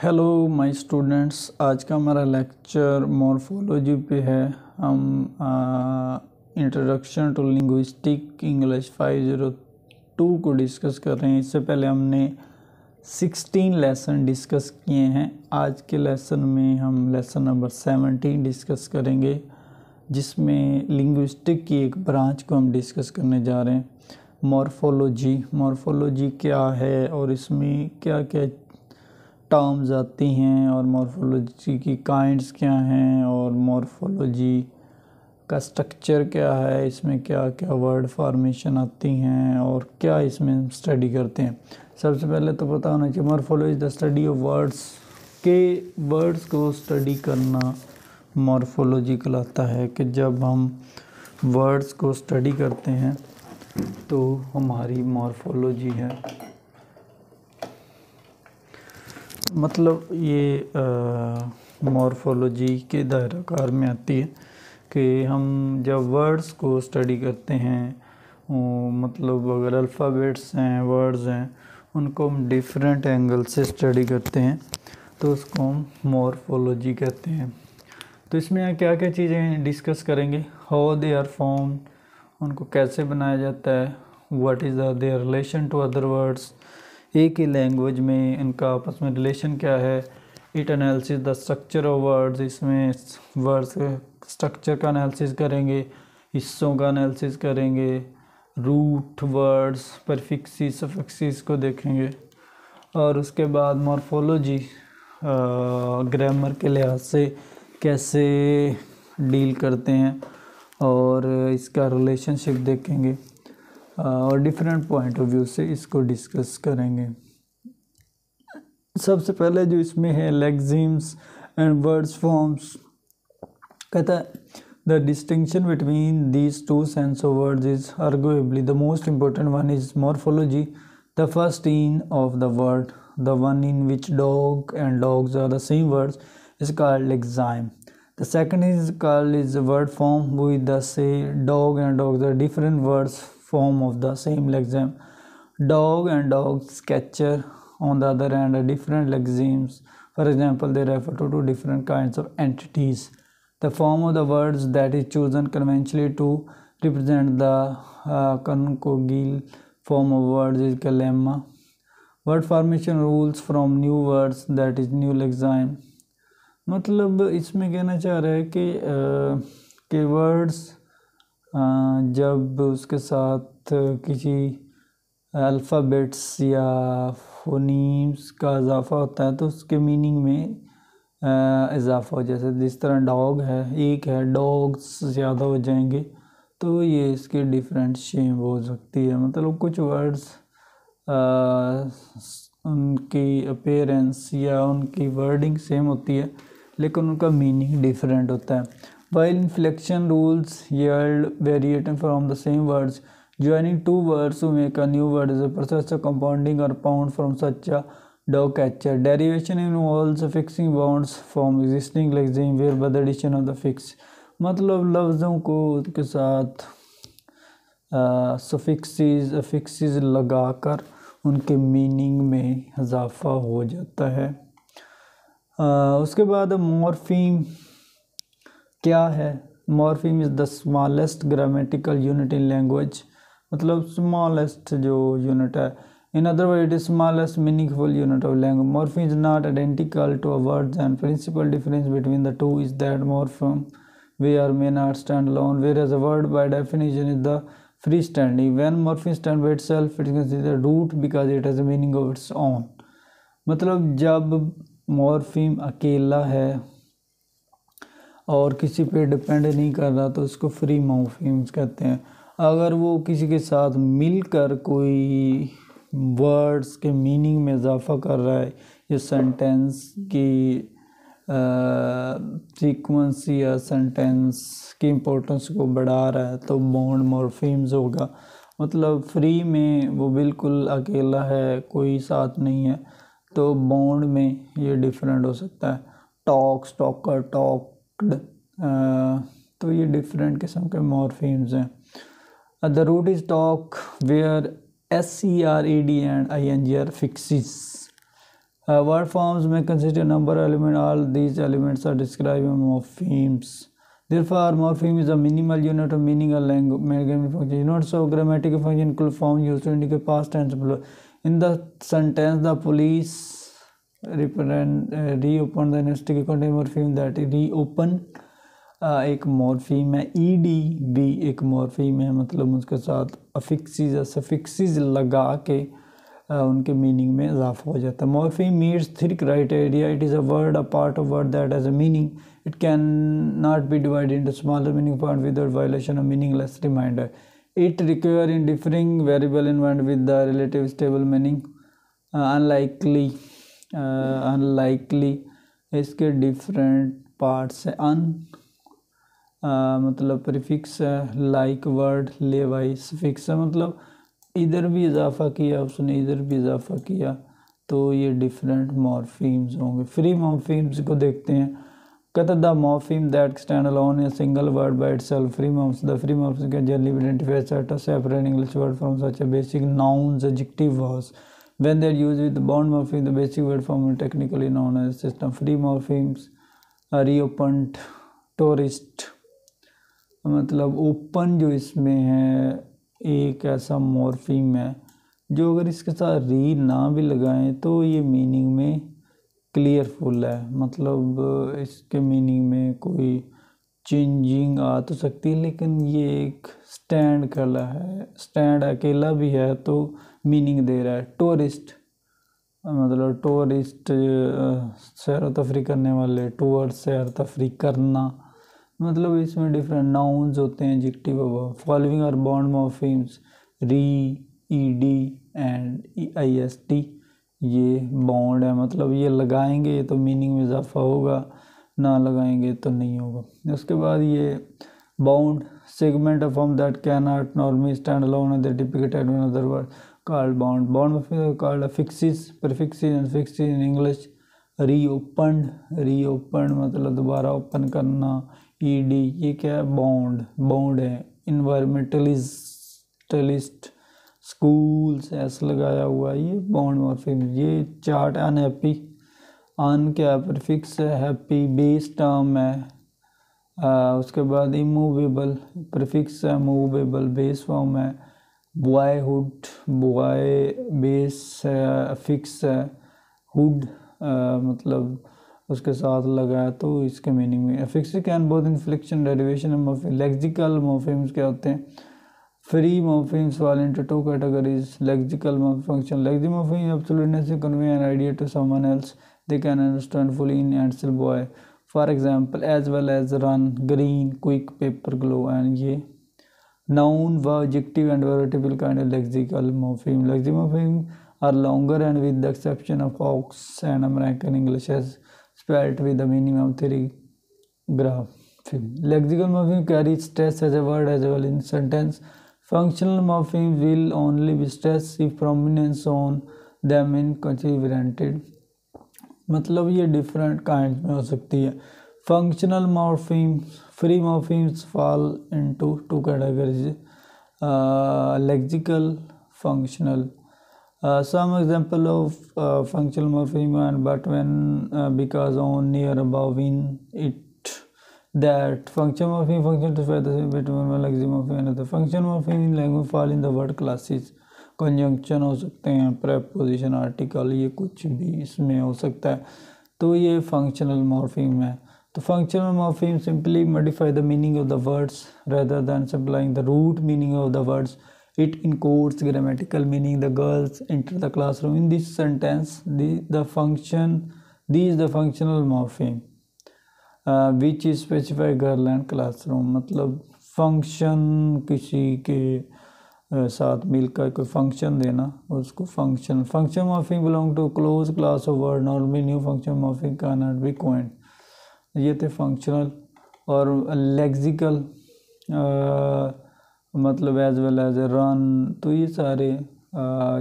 Hello my students, आज का हमारा लेक्चर मॉर्फोलॉजी पे है। हम इंट्रोडक्शन टू लिंग्विस्टिक इंग्लिश 502 को डिस्कस कर रहे हैं। इससे पहले हमने 16 लेसन डिस्कस किए हैं। आज के लेसन में हम लेसन नंबर 17 डिस्कस करेंगे, जिसमें लिंग्विस्टिक की एक ब्रांच को हम डिस्कस करने जा रहे हैं। मॉर्फोलॉजी क्या है और इसमें क्या क्या टर्म्स आती हैं और मॉर्फोलॉजी की काइंड्स क्या हैं और मॉर्फोलॉजी का स्ट्रक्चर क्या है, इसमें क्या क्या वर्ड फॉर्मेशन आती हैं और क्या इसमें हम स्टडी करते हैं। सबसे पहले तो पता होना चाहिए morphology the study of words के वर्ड्स को स्टडी करना मॉर्फोलॉजी कहलाता है। कि जब हम वर्ड्स को स्टडी करते हैं तो हमारी मॉर्फोलॉजी है। मतलब ये मॉर्फोलॉजी के दायराकार में आती है कि हम जब वर्ड्स को स्टडी करते हैं, मतलब अगर अल्फ़ाबेट्स हैं, वर्ड्स हैं, उनको हम डिफरेंट एंगल से स्टडी करते हैं तो उसको हम मॉर्फोलॉजी कहते हैं। तो इसमें क्या क्या चीज़ें डिस्कस करेंगे। हाउ दे आर फॉर्म, उनको कैसे बनाया जाता है। What is there relation to other words, एक ही लैंग्वेज में इनका आपस में रिलेशन क्या है। It analysis the structure of words, इसमें वर्ड्स स्ट्रक्चर का एनालिसिस करेंगे, हिस्सों का एनालिसिस करेंगे, रूट वर्ड्स, प्रीफिक्सेस, सफिक्सेस को देखेंगे। और उसके बाद मॉर्फोलॉजी ग्रामर के लिहाज से कैसे डील करते हैं और इसका रिलेशनशिप देखेंगे और डिफरेंट पॉइंट ऑफ व्यू से इसको डिस्कस करेंगे। सबसे पहले जो इसमें है लेक्सिम्स एंड वर्ड्स फॉर्म्स, कहता है the distinction between these two sense of words is arguably the most important one is morphology. The first in of the word, the one in which dog and dogs are the same words is called lexeme. The second is called is the word form. With the say dog and dogs are different words form of the same lexeme. Dog and dog sketcher on the other hand are different lexemes. For example, they refer to two different kinds of entities. The form of the words that is chosen conventionally to represent the conjugal form of words is lemma. Word formation rules from new words, that is new lexeme. मतलब इसमें कहना चाह रहा है कि words जब उसके साथ किसी अल्फ़ाबेट्स या फोनीम्स का इजाफ़ा होता है तो उसके मीनिंग में इजाफ़ा हो। जैसे जिस तरह डॉग है, एक है, डॉग्स ज़्यादा हो जाएंगे तो ये इसकी डिफरेंट शेप हो सकती है। मतलब कुछ वर्ड्स उनकी अपीयरेंस या उनकी वर्डिंग सेम होती है लेकिन उनका मीनिंग डिफरेंट होता है। While inflection rules yield variation from the same words, joining two words to make a new word is a process of compounding or bound from such a dog catcher. Derivation involves fixing bounds from existing lexeme whereby the addition of the fix, मतलब लफ्ज़ों को के साथ suffixes affixes लगाकर उनके meaning में इजाफा हो जाता है। उसके बाद मॉर्फीम क्या है। Morpheme is the smallest grammatical unit in language, मतलब स्मॉलेस्ट जो यूनिट है। In other word it is smallest meaningful unit of language. Morpheme is not identical to a words and principle difference between the two is that morpheme वे are may not stand alone, whereas a word by definition is the freestanding. When morpheme stand by itself, it is considered root because it has a meaning of its own. मतलब जब morpheme अकेला है और किसी पे depend नहीं कर रहा तो उसको फ्री मॉर्फीम्स कहते हैं। अगर वो किसी के साथ मिलकर कोई वर्ड्स के मीनिंग में इजाफा कर रहा है या सेंटेंस की सीक्वेंस या सेंटेंस की इम्पोर्टेंस को बढ़ा रहा है तो बाउंड मॉर्फीम्स होगा। मतलब फ्री में वो बिल्कुल अकेला है, कोई साथ नहीं है, तो बाउंड में ये डिफरेंट हो सकता है। टॉक्स, टॉकर, टॉक्ड, तो ये डिफरेंट किस्म के मॉर्फीम्स हैं। The root is talk where SERED and ING are fixes. Word forms may consist of number of elements. All these elements are described as morphemes. Therefore, morpheme is a minimal unit of meaning or language function. Units of grammatical function include form used to indicate past tense. In the sentence, the police reopened the investigation contain morpheme that reopen एक morpheme है, ED भी एक morpheme है, मतलब उसके साथ अफिक्सीज या सफिक्सीज लगा के उनके मीनिंग में इजाफा हो जाता है. Morpheme meets three criteria. It is a word, a part of word that has a meaning. It can not be divided into smaller meaning part without violation of meaningless reminder. It require in differing variable environment with the relative stable meaning. Unlikely इसके different parts है. मतलब prefix है, like word, लेवाई suffix है, मतलब इधर भी इजाफा किया उसने, इधर भी इजाफा किया, तो ये डिफरेंट मॉर्फीम्स होंगे. फ्री मॉर्फीम्स को देखते हैं. कहता the morpheme that stand alone a single word by itself. Free morphs the free morphs can generally identify set of separate English word from such a basic nouns, adjective words. When they are used with the bound morpheme, the basic word form is technically known as system. Free morphemes are reopened, tourist, मतलब open जो इसमें है एक ऐसा morpheme है जो अगर इसके साथ री ना भी लगाएं तो ये मीनिंग में क्लियरफुल है. मतलब इसके मीनिंग में कोई चेंजिंग आ तो सकती है, लेकिन ये एक स्टैंड कला है, स्टैंड अकेला भी है तो मीनिंग दे रहा है. टूरिस्ट मतलब टूरिस्ट सैर व तफरी करने वाले, टूअर्ड सैर तफरी करना, मतलब इसमें डिफरेंट नाउन्स होते हैं, adjective verb. Following are bound morphemes re, ED and IST. ये बाउंड है, मतलब ये लगाएंगे तो मीनिंग में इजाफा होगा, ना लगाएंगे तो नहीं होगा. उसके बाद ये bound segment of form that can not normally stand alone and the typical type in other word called bound. Bound morpheme called affixes, prefixes and fixes in English. Reopened मतलब दोबारा ओपन करना. ईडी ये क्या है, bound है. Environmentalist, schools ऐसा लगाया हुआ, ये बाउंड मॉर्फीम. ये चार्ट अनहैप्पी, अन क्या प्रीफिक्स है, हैप्पी बेस टर्म है. उसके बाद इमूवेबल प्रीफिक्स है, मूवेबल बेस फॉर्म है. बॉयहुड, बॉय बेस है, फिक्स है. हुड मतलब उसके साथ लगा तो इसके मीनिंग में. Fix can both inflection derivation morpheme. Lexical morphemes क्या होते हैं? Free morphemes fall into two categories. Lexical function. Lexical morpheme is absolute necessary to convey an idea to someone else they can understand fully in answer boy. For example, as well as run, green, quick, paper, glow. And ये noun, verb, adjective and verb kind of lexical morpheme. Lexical morpheme are longer and with the exception of Fox and American English as spelled with the minimum three graph. Lexical morpheme carries stress as a word as well in sentence. Functional morphemes will only be stressed if prominence on them in considered. मतलब ये different kind में हो सकती है. Functional morphemes, free morphemes fall into two categories. Lexical, functional. Some example of functional morpheme and but when because on, near, above, in, it, that. Function morpheme function to the same between one lexical morpheme and another. Function morpheme in language fall in the word classes. Conjunction हो सकते हैं, preposition, article, ये कुछ भी इसमें हो सकता है, तो ये फंक्शनल मॉर्फीम है. तो functional morpheme simply modify the meaning of the words rather than supplying the root meaning of the words. It encodes grammatical meaning. The girls enter the classroom. In this sentence, the functional morpheme which is specify girl and classroom. मतलब function किसी के साथ मिलकर कोई function देना, उसको function morpheme belong to close class of word. Normally new function morpheme can not be coined. ये थे फंक्शनल. और लेक्सिकल मतलब as well as a run. तो ये सारे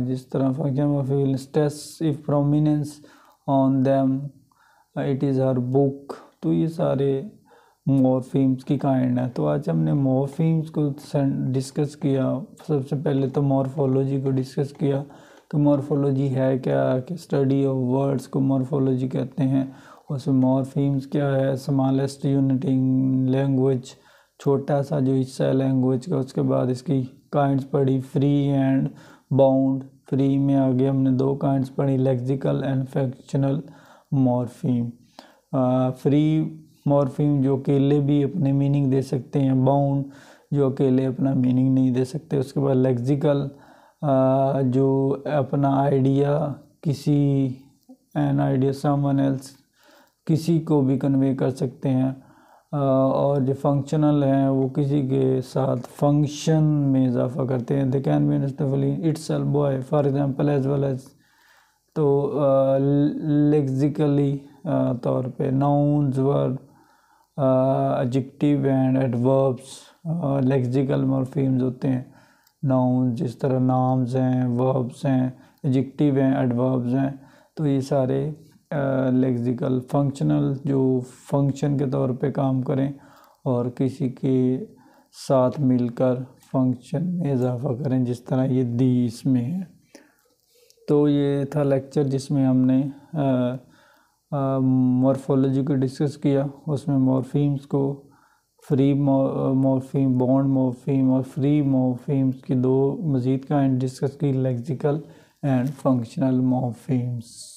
जिस तरह function morpheme stress if prominence on them, it is her book. तो ये सारे मॉर्फीम्स की काइंड है. तो आज हमने मॉर्फीम्स को डिस्कस किया. सबसे पहले तो मॉर्फोलॉजी को डिस्कस किया कि मॉर्फोलॉजी है क्या, कि स्टडी ऑफ वर्ड्स को मॉर्फोलॉजी कहते हैं। उसमें मॉर्फीम्स क्या है, स्मॉलेस्ट यूनिट इन लैंग्वेज, छोटा सा जो हिस्सा है लैंग्वेज का। उसके बाद इसकी काइंड्स पढ़ी, फ्री एंड बाउंड। फ्री में आगे हमने दो काइंड्स पढ़ी, lexical and functional morpheme. Free morpheme जो अकेले भी अपने मीनिंग दे सकते हैं, बाउंड जो अकेले अपना मीनिंग नहीं दे सकते। उसके बाद लेक्सिकल जो अपना आइडिया किसी एन आइडिया समवन एल्स, किसी को भी कन्वे कर सकते हैं। और जो फंक्शनल हैं वो किसी के साथ फंक्शन में इजाफा करते हैं। They can be understand itself boy for example as well as. तो लेक्सिकली तौर पे nouns, verb, adjective and adverbs lexical morphemes होते हैं। नाउन जिस तरह नाम्स हैं, वर्ब्स हैं, एडजेक्टिव हैं, एडवर्ब्स हैं, तो ये सारे लेक्सिकल। फंक्शनल जो फंक्शन के तौर पे काम करें और किसी के साथ मिलकर फंक्शन में इजाफा करें, जिस तरह ये दी इसमें है। तो ये था लेक्चर जिसमें हमने मॉर्फोलॉजी को डिस्कस किया। उसमें मॉर्फीम्स को, फ्री मॉर्फीम, बॉन्ड मॉर्फीम और फ्री मॉर्फीम्स की दो मज़ीद काइंड डिस्कस की, लेक्सिकल एंड फंक्शनल मॉर्फीम्स।